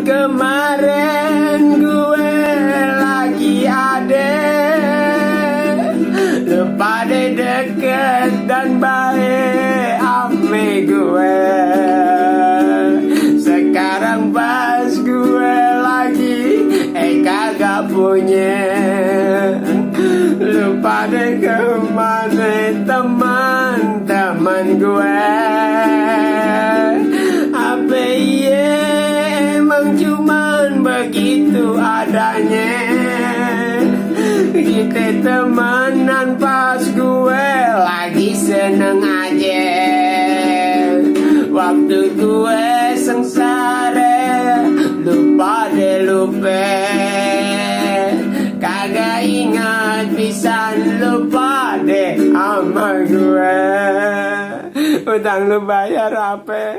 kemarin gue lagi ada. Lupa deh deket dan baik ame gue. Sekarang pas gue lagi kagak punya. Lupa deh kemana teman-teman gue. Apa iya emang cuman begitu adanya. Kita temenan pas gue lagi seneng aja. Waktu gue sengsara lupa deh lupa. Kagak ingat pisan lupa deh sama gue. Utang lu bayar apa?